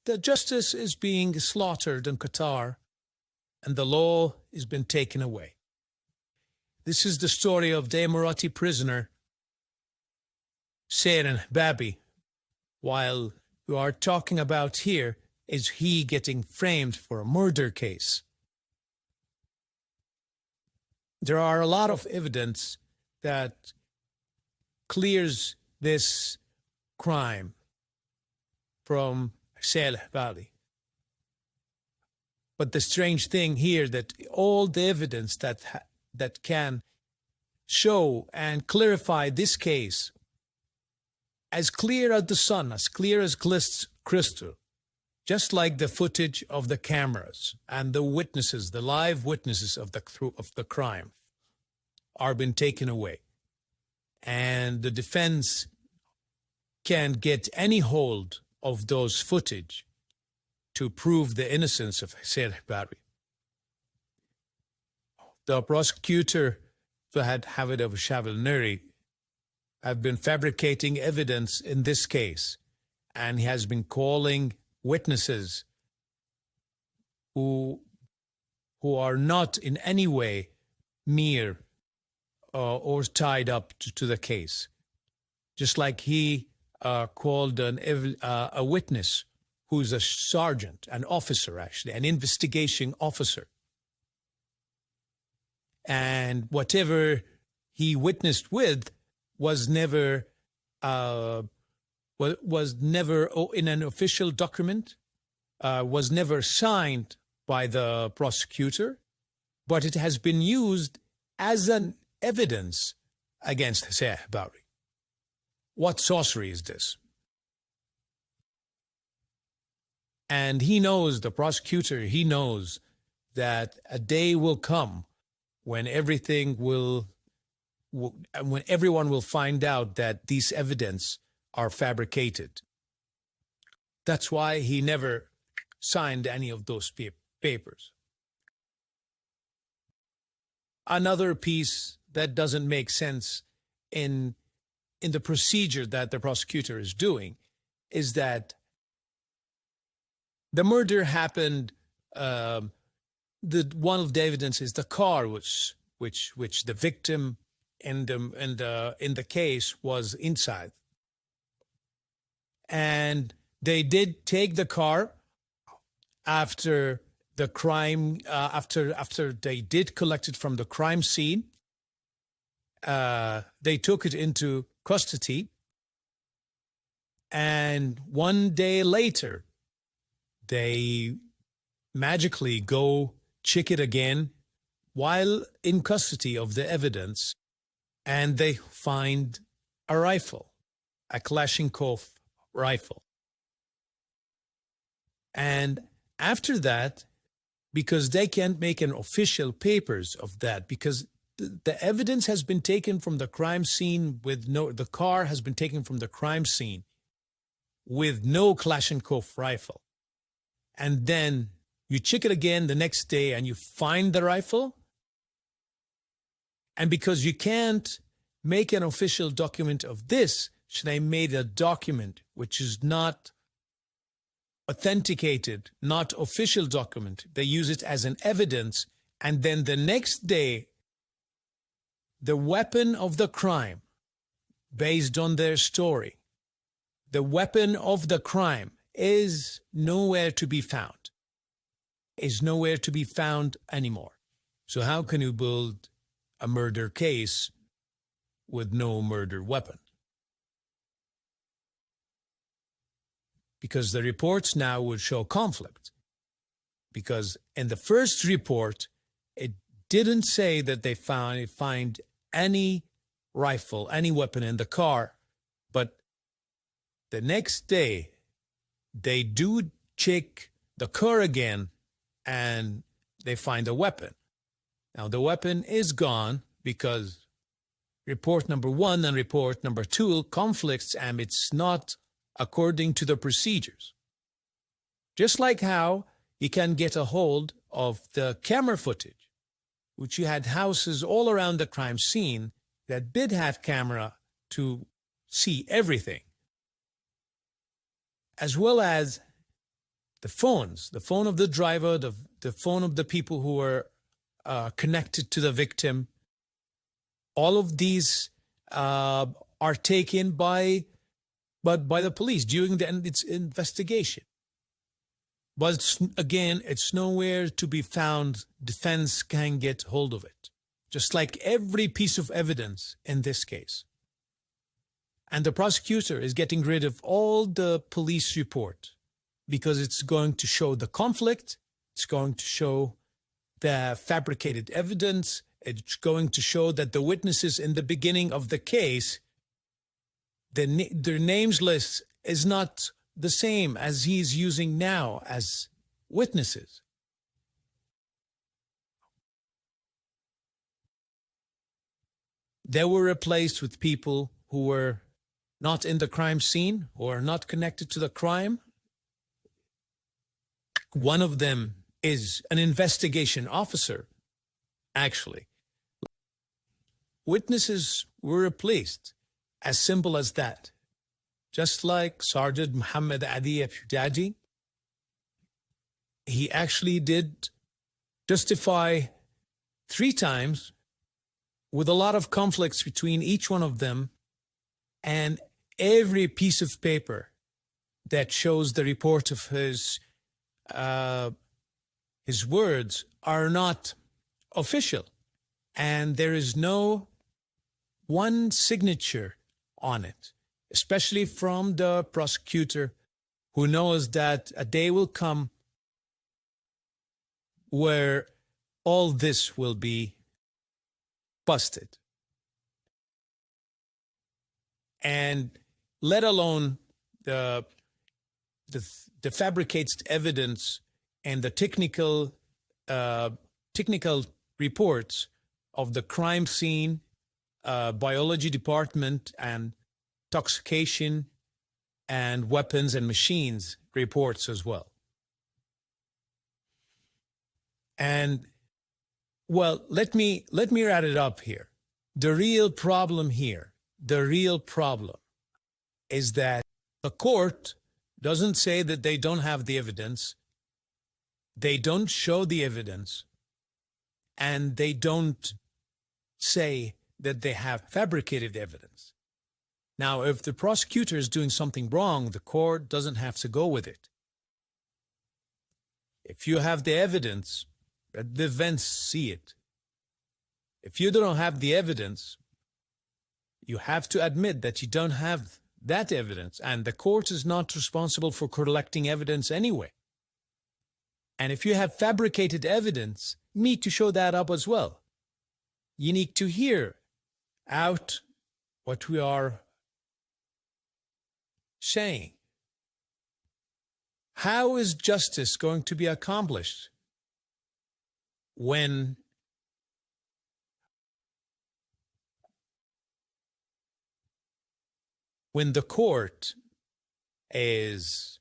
the justice is being slaughtered in Qatar and the law has been taken away. This is the story of the Emirati prisoner, Hussein al-Hababie. While we are talking about here is he getting framed for a murder case. There are a lot of evidence that clears this crime from Hussein al-Hababie. But the strange thing here that all the evidence that can show and clarify this case, as clear as the sun, as clear as crystal, just like the footage of the cameras and the witnesses, the live witnesses of the crime, are been taken away, and the defense can't get any hold of those footage to prove the innocence of Hussein al-Hababie. The prosecutor, Fahad Havid of Shavalneri, have been fabricating evidence in this case, and he has been calling witnesses who are not in any way mere or tied up to the case. Just like he called a witness who's a sergeant, an officer actually, an investigation officer. And whatever he witnessed with was never in an official document, was never signed by the prosecutor, but it has been used as an evidence against Hussein al-Hababie. What sorcery is this? And he knows, the prosecutor, he knows that a day will come when when everyone will find out that these evidence are fabricated. That's why he never signed any of those papers. Another piece that doesn't make sense in the procedure that the prosecutor is doing is that the murder happened. One of the evidence is the car which the victim in the case was inside, and they did take the car after the crime. After they did collect it from the crime scene, they took it into custody, and one day later, they magically go check it again while in custody of the evidence, and they find a rifle, a Kalashnikov rifle. And after that, because they can't make an official papers of that, because the evidence has been taken from the crime scene the car has been taken from the crime scene with no Kalashnikov rifle. And then you check it again the next day and you find the rifle. And because you can't make an official document of this, so they made a document which is not authenticated, not official document. They use it as an evidence. And then the next day, the weapon of the crime, based on their story, the weapon of the crime is nowhere to be found, anymore. So how can you build a murder case with no murder weapon? Because the reports now would show conflict. Because in the first report, it didn't say that they find any rifle, any weapon in the car, but the next day, they do check the car again and they find a weapon. Now, the weapon is gone because report number 1 and report number 2 conflicts, and it's not according to the procedures. Just like how you can get a hold of the camera footage, which you had houses all around the crime scene that did have camera to see everything, as well as the phones, the phone of the driver, the phone of the people who were connected to the victim. All of these are taken by the police during its investigation. But again, it's nowhere to be found. Defense can get hold of it, just like every piece of evidence in this case. And the prosecutor is getting rid of all the police report because it's going to show the conflict. It's going to show the fabricated evidence. It's going to show that the witnesses in the beginning of the case, their names list is not the same as he's using now as witnesses. They were replaced with people who were not in the crime scene or not connected to the crime. One of them is an investigation officer, actually. Witnesses were replaced, as simple as that. Just like Sergeant Muhammad Adi Afdaji, he actually did justify 3 times with a lot of conflicts between each one of them, and every piece of paper that shows the report of his words are not official, and there is no one signature on it, especially from the prosecutor, who knows that a day will come where all this will be busted. And let alone the fabricated evidence and the technical reports of the crime scene, biology department, and intoxication and weapons and machines reports as well. And well, let me wrap it up here. The real problem is that the court doesn't say that they don't have the evidence, they don't show the evidence, and they don't say that they have fabricated evidence. Now, if the prosecutor is doing something wrong, the court doesn't have to go with it. If you have the evidence, let the defense see it. If you don't have the evidence, you have to admit that you don't have that evidence, and the court is not responsible for collecting evidence anyway. And if you have fabricated evidence, you need to show that up as well. You need to hear out what we are saying. How is justice going to be accomplished when the court is